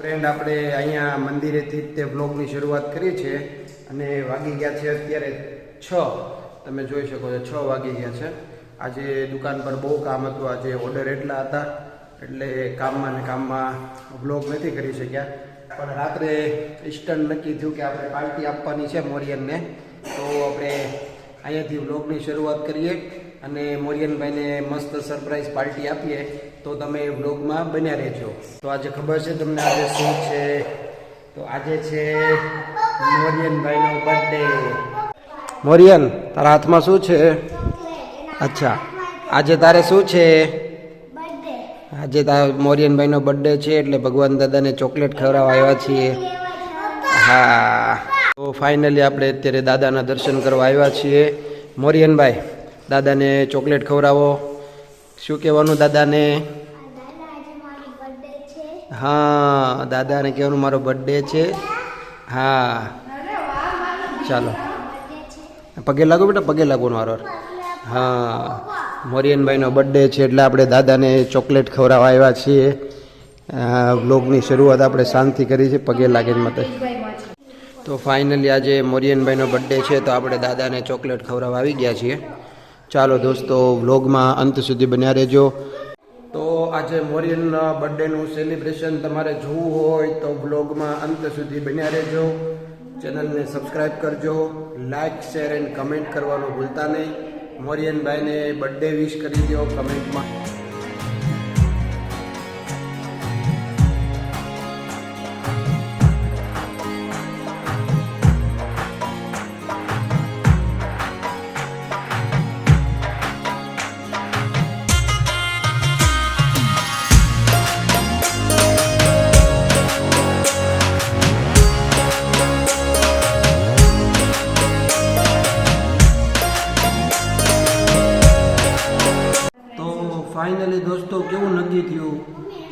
Friend આપણે અહીંયા મંદિરેથી તે બ્લોગની શરૂઆત કરી છે અને વાગી ગયા છે અત્યારે 6. તમે જોઈ શકો છો 6 વાગી ગયા છે. આજે દુકાન પર બહુ કામ હતું. આજે ઓર્ડર એટલા હતા એટલે કામમાં ને કામમાં બ્લોગ નથી કરી શક્યા. પણ રાત્રે ઇન્સ્ટન્ટ નક્કી થયું કે આપણે પાર્ટી આપવાની છે મોરિયનને, તો આપણે અહીંયાથી બ્લોગની શરૂઆત કરીએ અને મોરિયનભાઈને મસ્ત સરપ્રાઈઝ પાર્ટી આપીએ. તો તમે બ્લોગમાં બન્યા રહેજો. તો આજે ખબર છે તમને આજે શું છે? તો આજે છે મોરિયનભાઈનો બર્થડે. મોરિયન, તારા હાથમાં શું છે? અચ્છા, આજે તારે શું છે? આજે તારા મોરિયનભાઈનો બર્થડે છે એટલે ભગવાન દાદાને ચોકલેટ ખવડાવવા આવ્યા છીએ. હા, તો ફાઇનલી આપણે અત્યારે દાદાના દર્શન કરવા આવ્યા છીએ. મોરિયનભાઈ, દાદાને ચોકલેટ ખવડાવો. શું કહેવાનું દાદાને? હા, દાદાને કહેવાનું મારો બર્થડે છે. હા, ચાલો પગે લાગો બેટા, પગે લાગો મારો. હા, મોરિયનભાઈનો બર્થડે છે એટલે આપણે દાદાને ચોકલેટ ખવડાવવા આવ્યા છીએ. વ્લોગની શરૂઆત આપણે શાંતિ કરી છે, પગે લાગે મતે. તો ફાઇનલી આજે મોરિયનભાઈનો બર્થડે છે તો આપણે દાદાને ચોકલેટ ખવડાવવા આવી ગયા છીએ. ચાલો દોસ્તો, વ્લોગમાં અંત સુધી બન્યા રહેજો. તો આજે મોરિયનના બર્થડેનું સેલિબ્રેશન તમારે જોવું હોય તો વ્લોગમાં અંત સુધી બન્યા રહેજો. ચેનલને સબસ્ક્રાઈબ કરજો, લાઇક શેર એન્ડ કમેન્ટ કરવાનું ભૂલતા નહીં. મોરિયનભાઈને બર્થડે વિશ કરી દો કમેન્ટમાં. ફાઇનલી દોસ્તો, કેવું નક્કી થયું?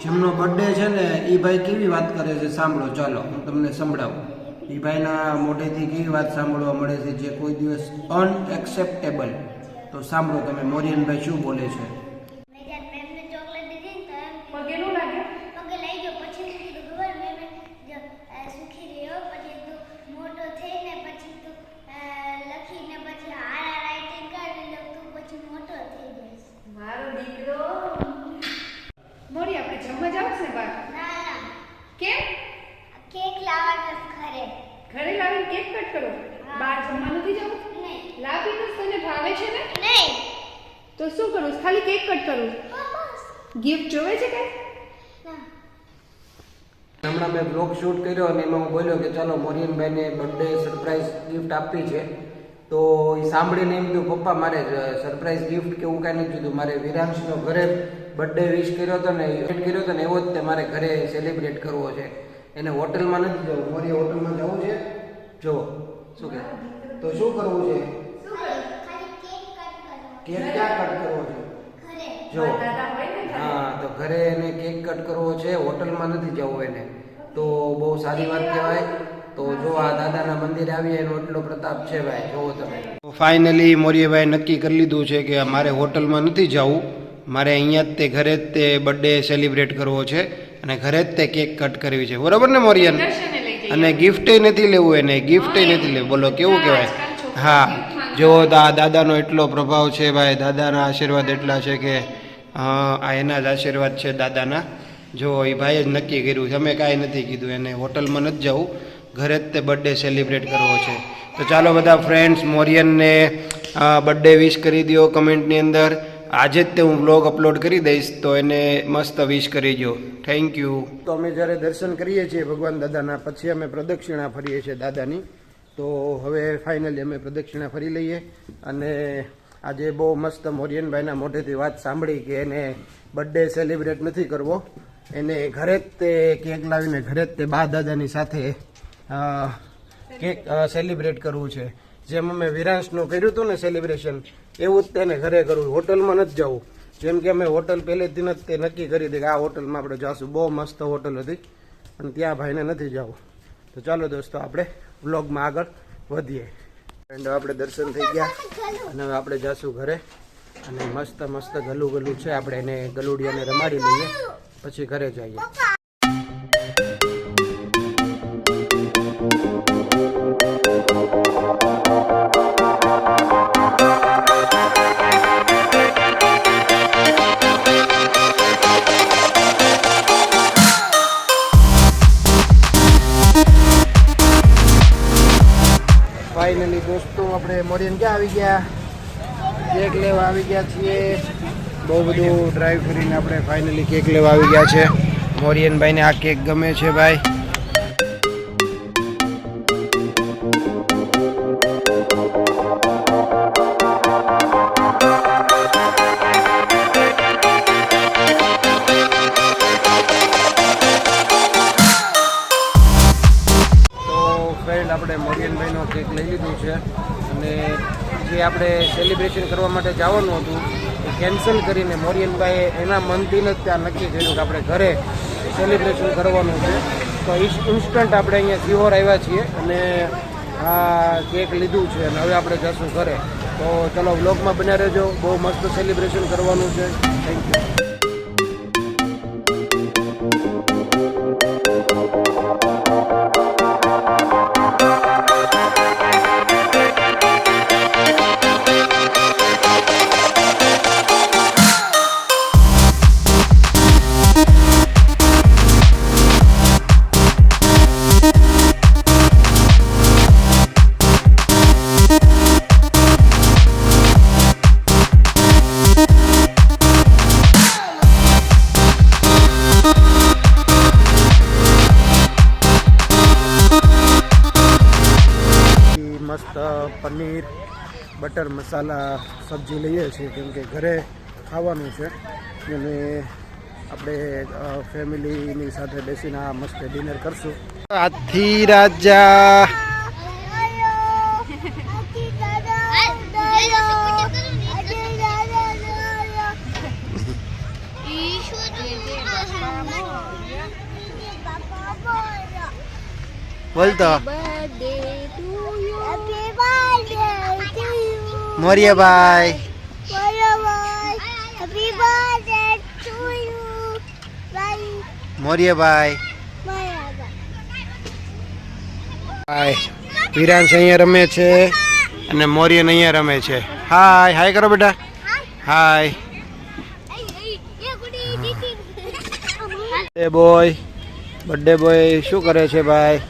જેમનો બર્થડે છે ને એ ભાઈ કેવી વાત કરે છે સાંભળો. ચાલો હું તમને સંભળાવું. એ ભાઈના મોઢેથી કેવી વાત સાંભળવા મળે છે જે કોઈ દિવસ અનએક્સેપ્ટેબલ. તો સાંભળો તમે, મોરિયનભાઈ શું બોલે છે. ઘરે લાવીને કેક કટ કરો? બહાર જમવા નથી જવું? લાવીને તને ભાવે છે ને? નહીં. તો શું કરું? ખાલી કેક કટ કરું? ગિફ્ટ જોવે છે કઈ? હમણાં મેં બ્લોગ શૂટ કર્યો અને એમાં હું બોલ્યો કે ચાલો મોરિયનભાઈને બર્થડે સરપ્રાઈઝ ગિફ્ટ આપવી છે. તો એ સાંભળીને એમ કહ્યું, પપ્પા મારે સરપ્રાઈઝ ગિફ્ટ કે એવું કાંઈ નથી કીધું. મારે વિરાંશનો ઘરે બર્થડે વિશ કર્યો હતો ને એવો જ તે મારે ઘરે સેલિબ્રેટ કરવો છે. એને હોટલમાં નથી જવું. મોરી હોટલમાં જવું છે. જો શું કે, તો શું કરવું છે? કેક ક્યાં કટ કરવો છે? જો હા, તો ઘરે એને કેક કટ કરવો છે, હોટલમાં નથી જવું એને. તો બહુ સારી વાત કહેવાય. તો જો આ દાદાના મંદિરે આવીએ એનો એટલો પ્રતાપ છે ભાઈ, જોવો તમે. તો ફાઇનલી મોરીભાઈ નક્કી કરી લીધું છે કે મારે હોટલમાં નથી જવું, મારે અહીંયા જ તે ઘરે જ તે બર્થડે સેલિબ્રેટ કરવો છે અને ઘરે જ તે કેક કટ કરવી છે. બરોબર ને મોરિયન? અને ગિફ્ટ નથી લેવું એને, ગિફ્ટ નથી લેવું. બોલો કેવું કહેવાય? હા, જો દાદાનો એટલો પ્રભાવ છે ભાઈ, દાદાના આશીર્વાદ એટલા છે કે આ એના જ આશીર્વાદ છે દાદાના. જો એ ભાઈએ જ નક્કી કર્યું છે, અમે કાંઈ નથી કીધું એને. હોટલમાં નથી જવું, ઘરે જ તે બર્થડે સેલિબ્રેટ કરવો છે. તો ચાલો બધા ફ્રેન્ડ્સ, મોરિયનને બર્થડે વિશ કરી દો કમેન્ટની અંદર. આજે જ તે હું વ્લોગ અપલોડ કરી દઈશ તો એને મસ્ત વિશ કરી દો. Thank you. તો અમે જ્યારે દર્શન કરીએ છીએ ભગવાન દાદાના, પછી અમે પ્રદક્ષિણા ફરીએ છીએ દાદાની. તો હવે ફાઇનલી અમે પ્રદક્ષિણા ફરી લઈએ. અને આજે બહુ મસ્ત મોરિયનભાઈના મોઢેથી વાત સાંભળી કે એને બર્થડે સેલિબ્રેટ નથી કરવો, એને ઘરે જ તે કેક લાવીને ઘરે જ તે બા દાદાની સાથે કેક સેલિબ્રેટ કરવું છે. જેમ અમે વિરાંશનું કર્યું હતું ને સેલિબ્રેશન, એવું જ તેને ઘરે કરવું, હોટલમાં નથી જવું. જેમ કે અમે હોટલ પહેલેથી જ તે નક્કી કરી હતી કે આ હોટલમાં આપણે જઈશું. બહુ મસ્ત હોટલ હતી પણ ત્યાં ભાઈને નથી જવું. તો ચાલો દોસ્તો, આપણે વ્લોગમાં આગળ વધીએ. એન્ડ આપણે દર્શન થઈ ગયા અને હવે આપણે જઈશું ઘરે. અને મસ્ત મસ્ત ગલું ગલું છે, આપણે એને ગલુડિયાને રમાડી લઈએ પછી ઘરે જઈએ. દોસ્તો આપણે મોરિયન ક્યાં આવી ગયા? કેક લેવા આવી ગયા છીએ. બહુ બધું ડ્રાઈવ કરીને આપણે ફાઇનલી કેક લેવા આવી ગયા છે. મોરિયનભાઈને આ કેક ગમે છે ભાઈ. આપણે મોરિયનભાઈનો કેક લઈ લીધું છે અને જે આપણે સેલિબ્રેશન કરવા માટે જવાનું હતું એ કેન્સલ કરીને મોરિયનભાઈએ એના મનથી જ ત્યાં નક્કી કર્યું કે આપણે ઘરે સેલિબ્રેશન કરવાનું છે. તો ઇન્સ્ટન્ટ આપણે અહીંયા સિહોર આવ્યા છીએ અને આ કેક લીધું છે અને હવે આપણે જશું ઘરે. તો ચલો વ્લોગમાં બન્યા રહેજો. બહુ મસ્ત સેલિબ્રેશન કરવાનું છે. Thank you. મસ્ત પનીર બટર મસાલા સબ્જી લઈએ છીએ કેમ કે ઘરે ખાવાનું છે અને આપણે ફેમિલીની સાથે બેસીને આ મસ્ત ડિનર કરશું. હાથી રાજા બોલતો મોરિયાભાઈ. મોરિયાભાઈ વિરાંશ અહીંયા રમે છે અને મોરિયન અહીંયા રમે છે. હાય હાય કરો બેટા. હાય બર્થડે બોય શું કરે છે ભાઈ?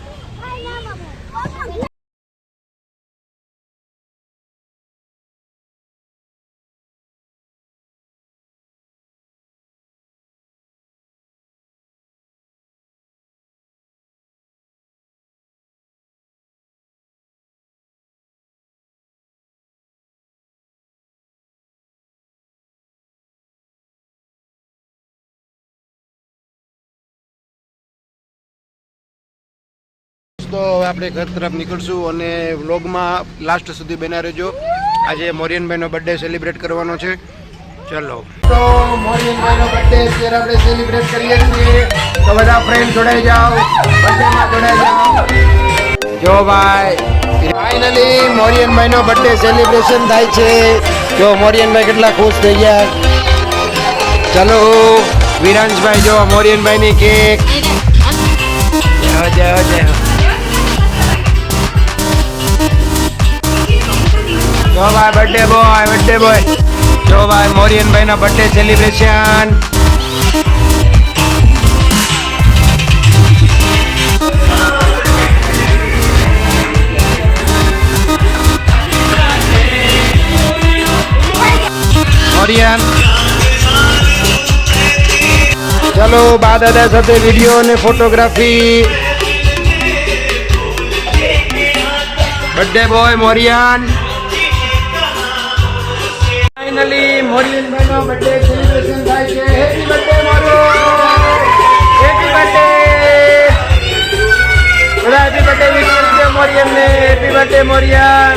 તો હવે આપણે ઘર તરફ નીકળશું અને વ્લોગમાં લાસ્ટ સુધી બન્યા રહેજો. આજે મોરિયનભાઈનો બર્થડે સેલિબ્રેટ કરવાનો છે. ચલો તો મોરિયનભાઈનો બર્થડે અત્યારે આપણે સેલિબ્રેટ કરીએ છીએ. તો બધા ફ્રેન્ડ જોડાઈ જાઓ, બર્થડેમાં જોડાઈ જાઓ. જો ભાઈ ફાઇનલી મોરિયનભાઈનો બર્થડે સેલિબ્રેશન થાય છે. જો મોરિયનભાઈ કેટલા ખુશ થઈ ગયા. ચલો વિરાંશભાઈ જો મોરિયનભાઈની કેક. જય જય જય. જો ભાઈ બર્થડે બોય જો ભાઈ મોરિયનભાઈ ના બર્થડે સેલિબ્રેશન. મોરિયન ચલો બા દાદા સાથે વિડીયો અને photography. Birthday boy Morian. Finally મોરિયનભાઈનો બર્થડે સેલિબ્રેશન થાય છે. Happy birthday Morian. Happy birthday. બધા હેપી બર્થડે વિશ કરજો મોરિયનને. Happy birthday Morian.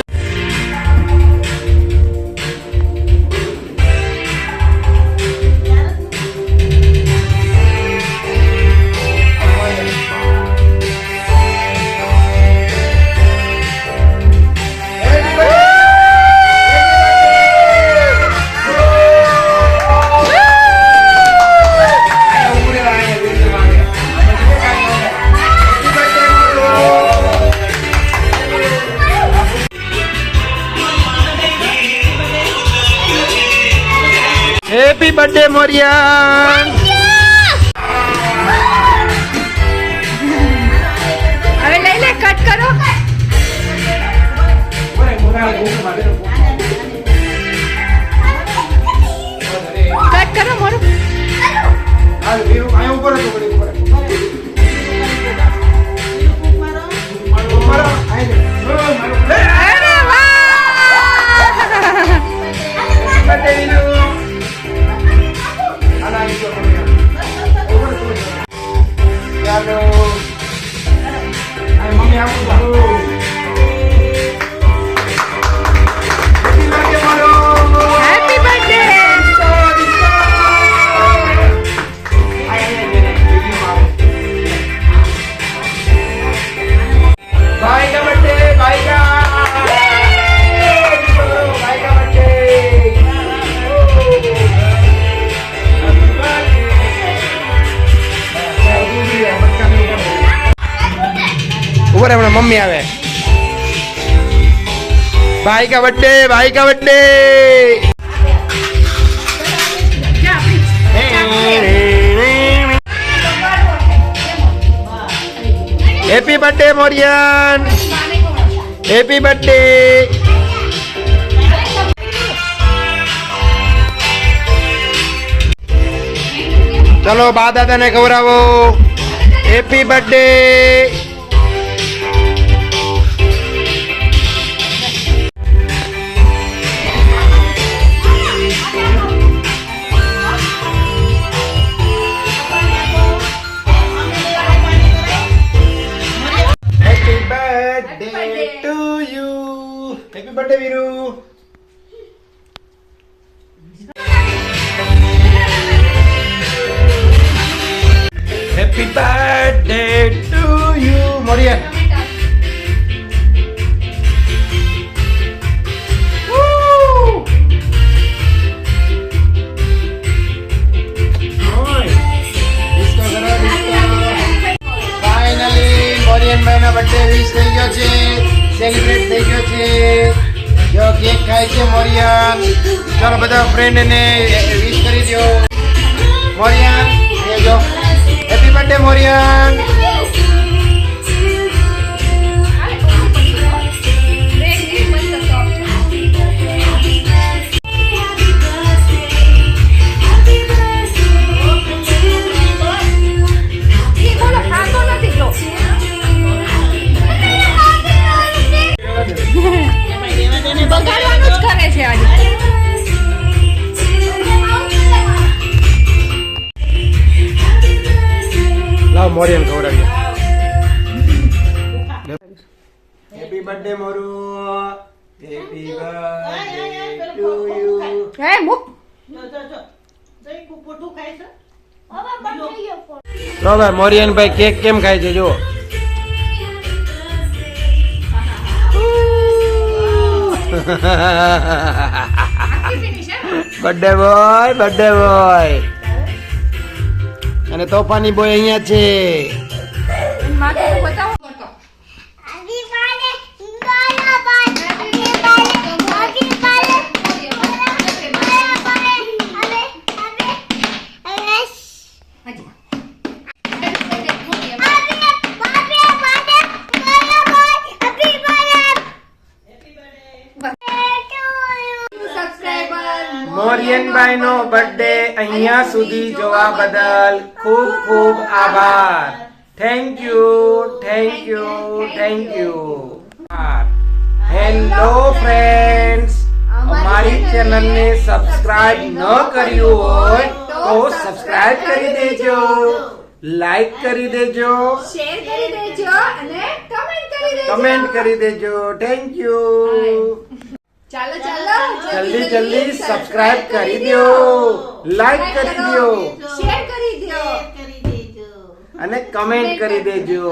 Happy birthday Morian. હવે લઈ લે કટ કરો. હેપી બર્થડે भाई का बर्थडे भाई का ऊपर अपना मम्मी आवे भाई का birthday happy birthday Morian happy birthday चलो बा दादा ने खवरावो happy birthday happy birthday to you happy birthday Viru happy birthday to you Morian finally મોરિયનભાઈ ના બર્થડે વિશ થઈ ગયો છે સેલિબ્રેટ થઈ ગયો છે જો કેક ખાય છે મોરિયન ચાલો બધા ફ્રેન્ડ ને વિશ કરી દો મોરિયન એ જો હેપી બર્થડે મોરિયન બગાડવાનું જ કરે છે આજે લાવ મોરિયન ખવડાવીએ happy birthday Moru happy birthday to you હે મુક લો ભાઈ મોરિયન ભાઈ કેક કેમ ખાય છે જો બર્થડે બોય અને તોફાની બોય અહીંયા છે માથે બતાવો મોરિયનભાઈ નો બર્થડે અહીંયા સુધી જોવા બદલ ખૂબ ખૂબ આભાર થેન્ક યુ હેલો ફ્રેન્ડ્સ અમારી ચેનલ ને સબસ્ક્રાઇબ ન કર્યું હોય તો સબસ્ક્રાઇબ કરી દેજો લાઈક કરી દેજો શેર કરી દેજો અને કમેન્ટ કરી દેજો થેન્ક યુ ચાલો જલ્દી સબસ્ક્રાઇબ કરી દો લાઈક કરી દો શેર કરી દો અને કમેન્ટ કરી દેજો